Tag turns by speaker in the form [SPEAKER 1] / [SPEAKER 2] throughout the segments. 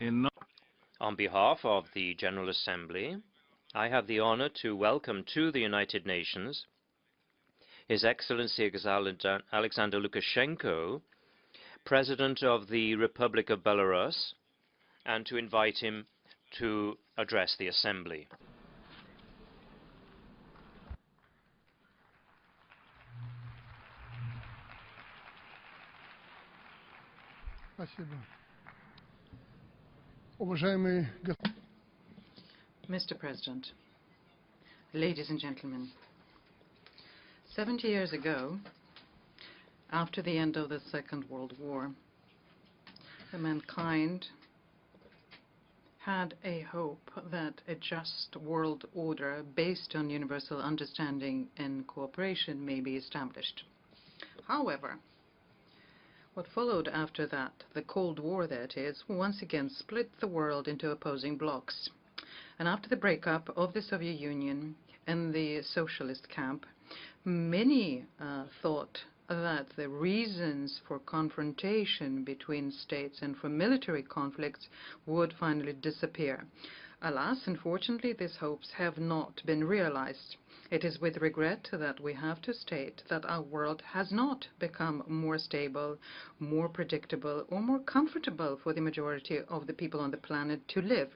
[SPEAKER 1] On behalf of the General Assembly, I have the honor to welcome to the United Nations His Excellency Alexander Lukashenko, President of the Republic of Belarus, and to invite him to address the Assembly.
[SPEAKER 2] Mr. President, ladies and gentlemen, 70 years ago, after the end of the Second World War, mankind had a hope that a just world order based on universal understanding and cooperation may be established. However, what followed after that, the Cold War that is, once again split the world into opposing blocs. And after the breakup of the Soviet Union and the socialist camp, many thought that the reasons for confrontation between states and for military conflicts would finally disappear. Alas, unfortunately, these hopes have not been realized. It is with regret that we have to state that our world has not become more stable, more predictable, or more comfortable for the majority of the people on the planet to live,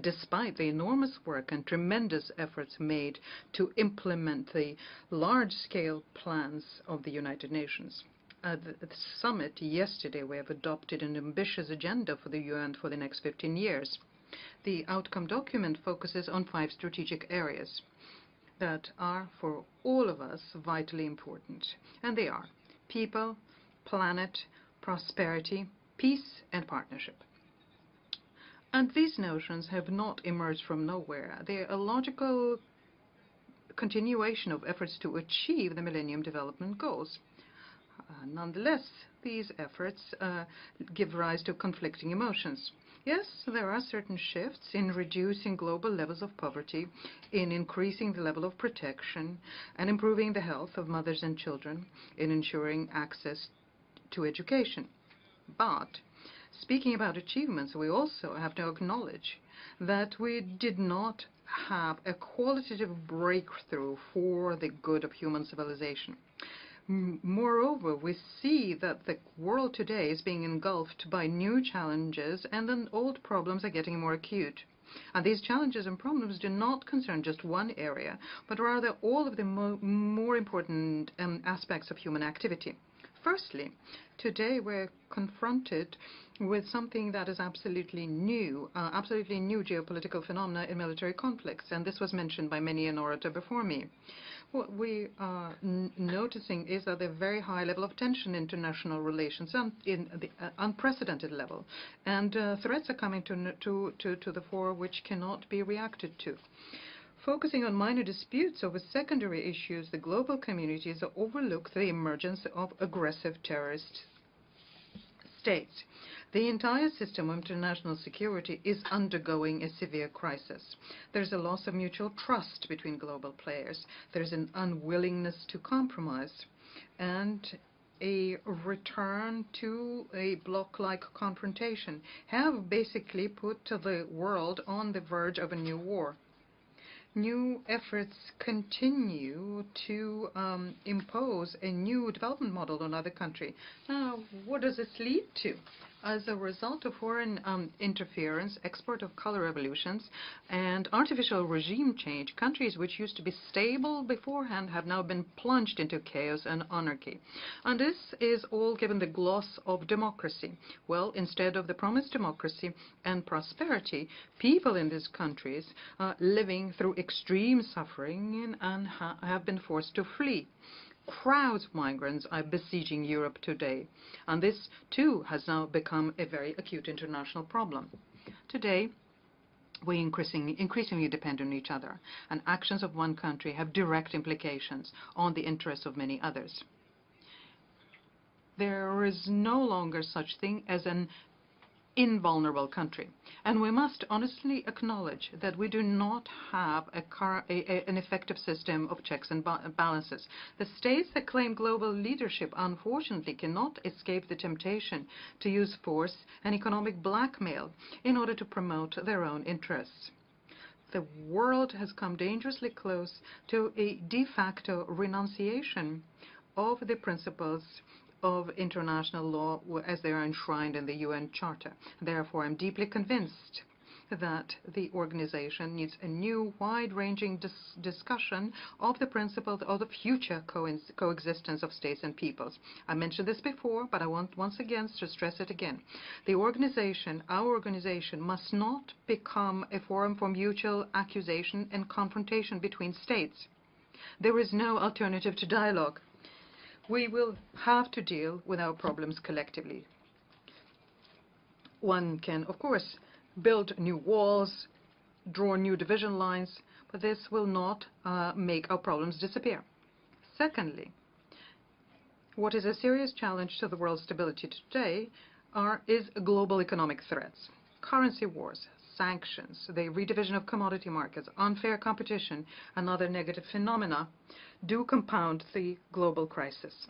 [SPEAKER 2] despite the enormous work and tremendous efforts made to implement the large-scale plans of the United Nations. At the summit yesterday, we have adopted an ambitious agenda for the UN for the next 15 years. The outcome document focuses on 5 strategic areas that are, for all of us, vitally important. And they are people, planet, prosperity, peace, and partnership. And these notions have not emerged from nowhere. They are a logical continuation of efforts to achieve the Millennium Development Goals. Nonetheless, these efforts give rise to conflicting emotions. Yes, there are certain shifts in reducing global levels of poverty, in increasing the level of protection, and improving the health of mothers and children, in ensuring access to education. But speaking about achievements, we also have to acknowledge that we did not have a qualitative breakthrough for the good of human civilization. Moreover, we see that the world today is being engulfed by new challenges, and then old problems are getting more acute. And these challenges and problems do not concern just one area, but rather all of the more important aspects of human activity. Firstly, today we're confronted with something that is absolutely new geopolitical phenomena in military conflicts, and this was mentioned by many an orator before me. What we are noticing is that there's a very high level of tension in international relations, in the unprecedented level, and threats are coming to the fore which cannot be reacted to. Focusing on minor disputes over secondary issues, the global communities overlook the emergence of aggressive terrorist states. The entire system of international security is undergoing a severe crisis. There's a loss of mutual trust between global players. There's an unwillingness to compromise, and a return to a bloc-like confrontation have basically put the world on the verge of a new war. New efforts continue to impose a new development model on other countries. Now, what does this lead to? As a result of foreign interference, export of color revolutions, and artificial regime change, countries which used to be stable beforehand have now been plunged into chaos and anarchy. And this is all given the gloss of democracy. Well, instead of the promised democracy and prosperity, people in these countries are living through extreme suffering and have been forced to flee. Crowds of migrants are besieging Europe today, and this too has now become a very acute international problem. Today, we increasingly depend on each other, and actions of one country have direct implications on the interests of many others. There is no longer such thing as an invulnerable country. And we must honestly acknowledge that we do not have an effective system of checks and balances. The states that claim global leadership unfortunately cannot escape the temptation to use force and economic blackmail in order to promote their own interests. The world has come dangerously close to a de facto renunciation of the principles of international law as they are enshrined in the UN Charter. Therefore, I'm deeply convinced that the organization needs a new, wide-ranging discussion of the principles of the future coexistence of states and peoples. I mentioned this before, but I want once again to stress it again. The organization, our organization, must not become a forum for mutual accusation and confrontation between states. There is no alternative to dialogue. We will have to deal with our problems collectively. One can, of course, build new walls, draw new division lines, but this will not make our problems disappear. Secondly, what is a serious challenge to the world's stability today is global economic threats. Currency wars, sanctions, the redivision of commodity markets, unfair competition, and other negative phenomena do compound the global crisis.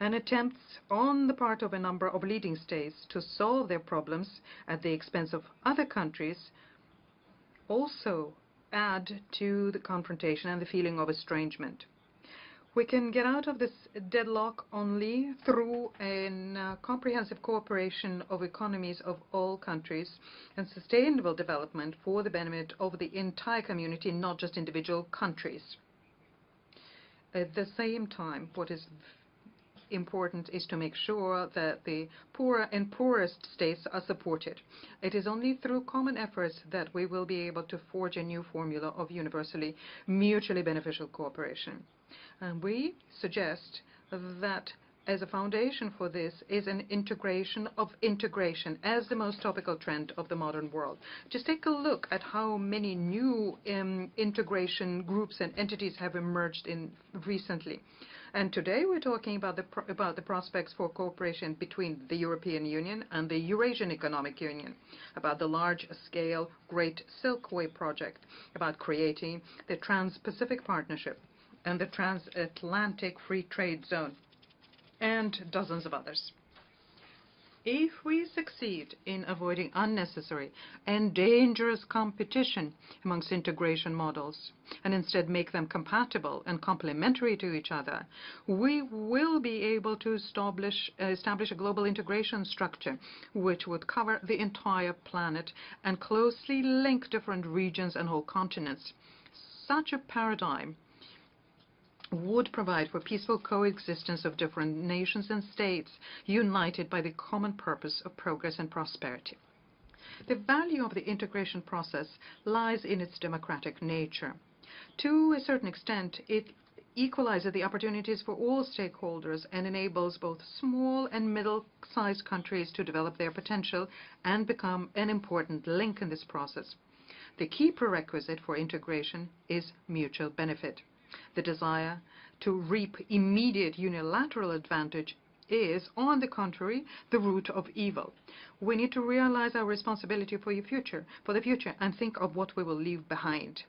[SPEAKER 2] And attempts on the part of a number of leading states to solve their problems at the expense of other countries also add to the confrontation and the feeling of estrangement. We can get out of this deadlock only through a comprehensive cooperation of economies of all countries and sustainable development for the benefit of the entire community, not just individual countries. At the same time, what is important is to make sure that the poorer and poorest states are supported. It is only through common efforts that we will be able to forge a new formula of universally mutually beneficial cooperation. And we suggest that as a foundation for this is an integration of integration as the most topical trend of the modern world. Just take a look at how many new integration groups and entities have emerged recently. And today we're talking about the prospects for cooperation between the European Union and the Eurasian Economic Union, about the large-scale Great Silkway project, about creating the Trans-Pacific Partnership and the Transatlantic Free Trade Zone, and dozens of others. If we succeed in avoiding unnecessary and dangerous competition amongst integration models and instead make them compatible and complementary to each other, we will be able to establish a global integration structure which would cover the entire planet and closely link different regions and whole continents. Such a paradigm would provide for peaceful coexistence of different nations and states united by the common purpose of progress and prosperity. The value of the integration process lies in its democratic nature. To a certain extent, it equalizes the opportunities for all stakeholders and enables both small and middle-sized countries to develop their potential and become an important link in this process. The key prerequisite for integration is mutual benefit. The desire to reap immediate unilateral advantage is, on the contrary, the root of evil. We need to realize our responsibility for the future, and think of what we will leave behind.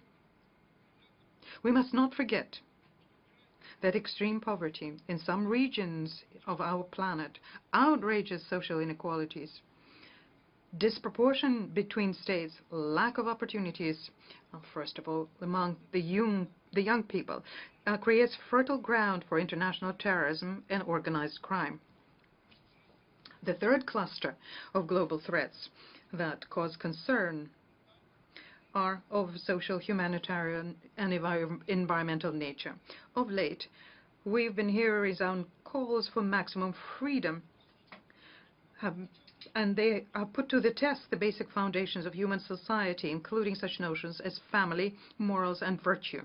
[SPEAKER 2] We must not forget that extreme poverty in some regions of our planet outrages social inequalities. Disproportion between states, lack of opportunities, first of all among the young people, creates fertile ground for international terrorism and organized crime. The third cluster of global threats that cause concern are of social, humanitarian, and environmental nature. Of late, we've been hearing resound calls for maximum freedom, and they put to the test the basic foundations of human society, including such notions as family, morals, and virtue.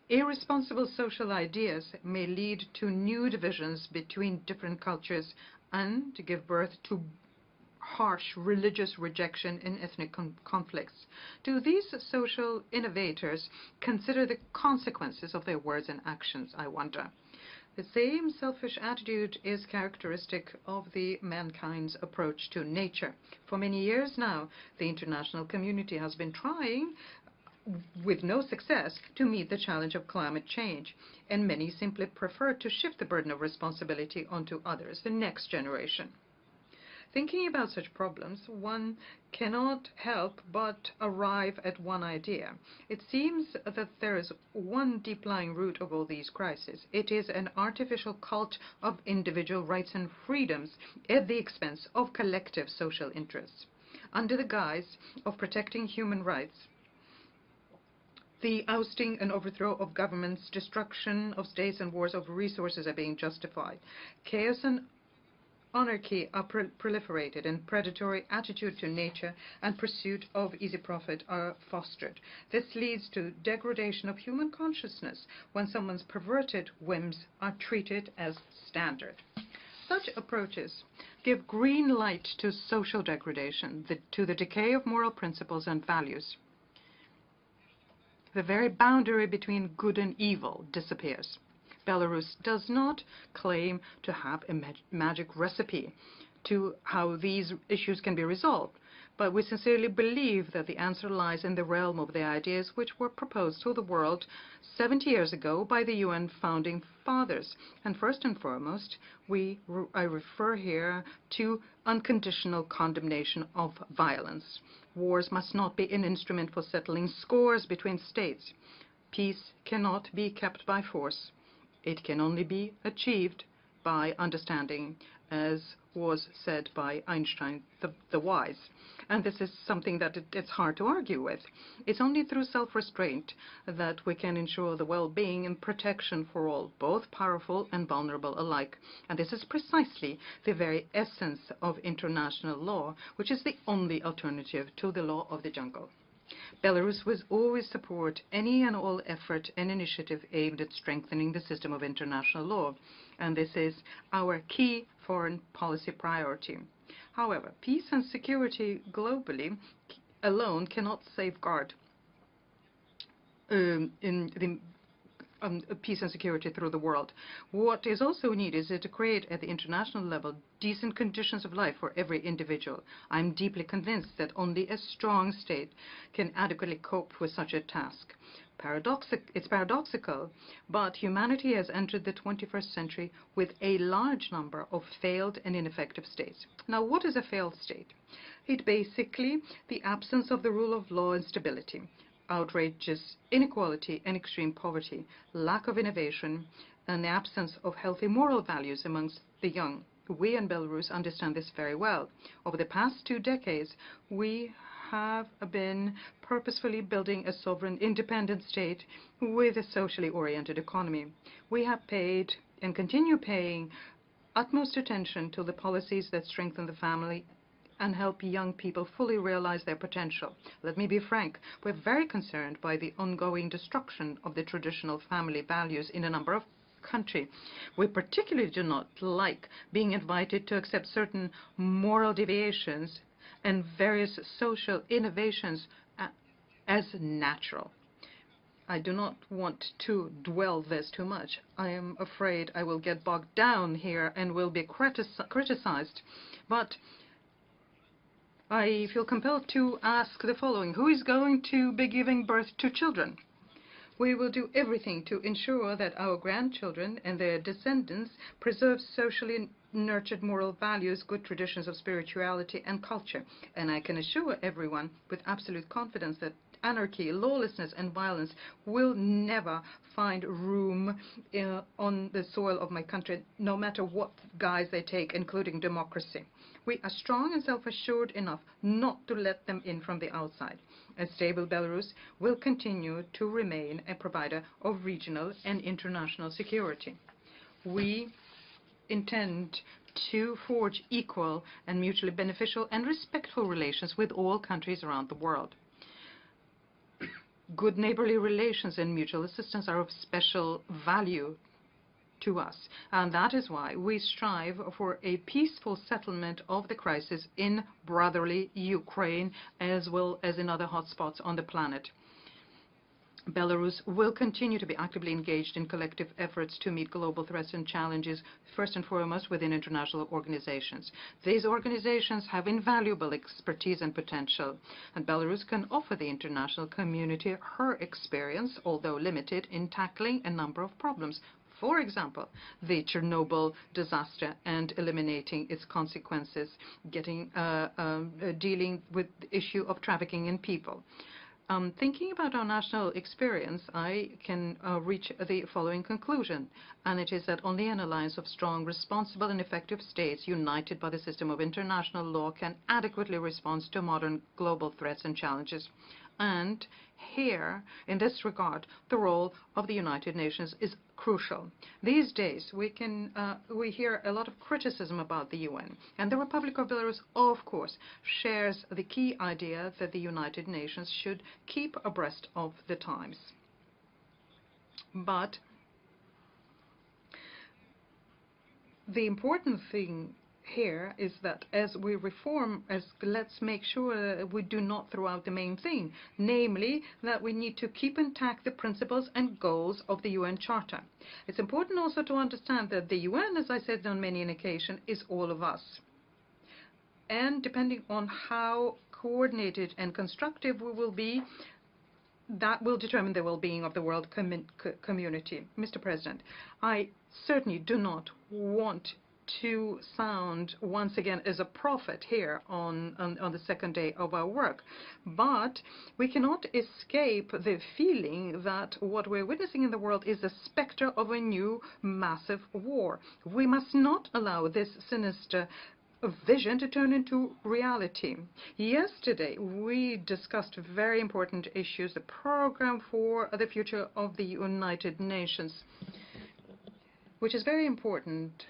[SPEAKER 2] Irresponsible social ideas may lead to new divisions between different cultures and to give birth to harsh religious rejection and ethnic conflicts. Do these social innovators consider the consequences of their words and actions, I wonder? The same selfish attitude is characteristic of the mankind's approach to nature. For many years now, the international community has been trying, with no success, to meet the challenge of climate change, and many simply prefer to shift the burden of responsibility onto others, the next generation. Thinking about such problems, one cannot help but arrive at one idea. It seems that there is one deep-lying root of all these crises. It is an artificial cult of individual rights and freedoms at the expense of collective social interests. Under the guise of protecting human rights, the ousting and overthrow of governments, destruction of states, and wars over resources are being justified. Chaos and anarchy are proliferated, and predatory attitude to nature and pursuit of easy profit are fostered. This leads to degradation of human consciousness when someone's perverted whims are treated as standard. Such approaches give green light to social degradation, to the decay of moral principles and values. The very boundary between good and evil disappears. Belarus does not claim to have a magic recipe to how these issues can be resolved, but we sincerely believe that the answer lies in the realm of the ideas which were proposed to the world 70 years ago by the UN founding fathers. And first and foremost, I refer here to unconditional condemnation of violence. Wars must not be an instrument for settling scores between states. Peace cannot be kept by force. It can only be achieved by understanding, as was said by Einstein the wise. And this is something that it's hard to argue with. It's only through self-restraint that we can ensure the well-being and protection for all, both powerful and vulnerable alike. And this is precisely the very essence of international law, which is the only alternative to the law of the jungle. Belarus will always support any and all effort and initiative aimed at strengthening the system of international law, and this is our key foreign policy priority. However, peace and security globally alone cannot safeguard peace and security through the world. What is also needed is to create at the international level decent conditions of life for every individual. I'm deeply convinced that only a strong state can adequately cope with such a task. It's paradoxical, but humanity has entered the 21st century with a large number of failed and ineffective states. Now, what is a failed state? It's basically the absence of the rule of law and stability, outrageous inequality and extreme poverty, lack of innovation, and the absence of healthy moral values amongst the young. We in Belarus understand this very well. Over the past 2 decades, we have been purposefully building a sovereign, independent state with a socially oriented economy. We have paid and continue paying utmost attention to the policies that strengthen the family and help young people fully realize their potential. Let me be frank, we're very concerned by the ongoing destruction of the traditional family values in a number of countries. We particularly do not like being invited to accept certain moral deviations and various social innovations as natural. I do not want to dwell this too much. I am afraid I will get bogged down here and will be criticized. But I feel compelled to ask the following. Who is going to be giving birth to children? We will do everything to ensure that our grandchildren and their descendants preserve socially nurtured moral values, good traditions of spirituality and culture. And I can assure everyone with absolute confidence that anarchy, lawlessness, and violence will never find room on the soil of my country, no matter what guise they take, including democracy. We are strong and self-assured enough not to let them in from the outside. A stable Belarus will continue to remain a provider of regional and international security. We intend to forge equal and mutually beneficial and respectful relations with all countries around the world. Good neighborly relations and mutual assistance are of special value to us, and that is why we strive for a peaceful settlement of the crisis in brotherly Ukraine as well as in other hotspots on the planet. Belarus will continue to be actively engaged in collective efforts to meet global threats and challenges, first and foremost within international organizations. These organizations have invaluable expertise and potential, and Belarus can offer the international community her experience, although limited, in tackling a number of problems. For example, the Chernobyl disaster and eliminating its consequences, dealing with the issue of trafficking in people. Thinking about our national experience, I can reach the following conclusion, and it is that only an alliance of strong, responsible, and effective states united by the system of international law can adequately respond to modern global threats and challenges. And here, in this regard, the role of the United Nations is crucial. These days, we hear a lot of criticism about the UN, and the Republic of Belarus, of course, shares the key idea that the United Nations should keep abreast of the times. But the important thing here is that as we reform, let's make sure that we do not throw out the main thing, namely that we need to keep intact the principles and goals of the UN Charter. It's important also to understand that the UN, as I said on many an occasion, is all of us. And depending on how coordinated and constructive we will be, that will determine the well-being of the world community. Mr. President, I certainly do not want to sound once again as a prophet here on the second day of our work. But we cannot escape the feeling that what we're witnessing in the world is a specter of a new massive war. We must not allow this sinister vision to turn into reality. Yesterday, we discussed very important issues, the program for the future of the United Nations, which is very important.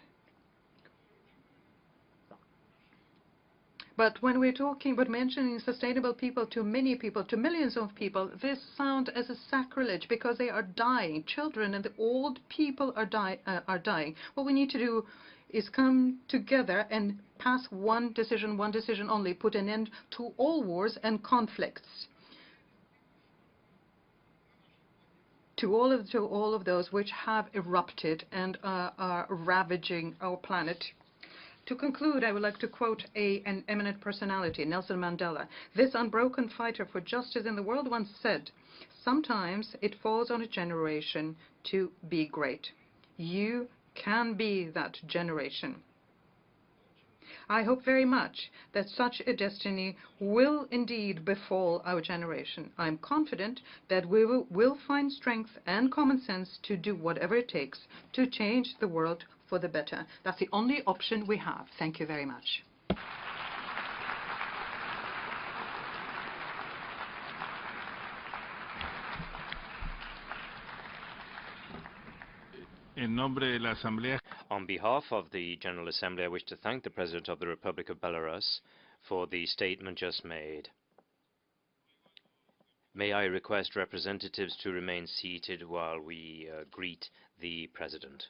[SPEAKER 2] But when we're talking about mentioning sustainable people to many people, to millions of people, this sounds as a sacrilege because they are dying. Children and the old people are dying. What we need to do is come together and pass one decision only, put an end to all wars and conflicts, to all of those which have erupted and are ravaging our planet. To conclude, I would like to quote an eminent personality, Nelson Mandela. This unbroken fighter for justice in the world once said, "Sometimes it falls on a generation to be great." You can be that generation. I hope very much that such a destiny will indeed befall our generation. I am confident that we will find strength and common sense to do whatever it takes to change the world for the better. That's the only option we have. Thank you very much.
[SPEAKER 1] On behalf of the General Assembly, I wish to thank the President of the Republic of Belarus for the statement just made. May I request representatives to remain seated while we greet the President.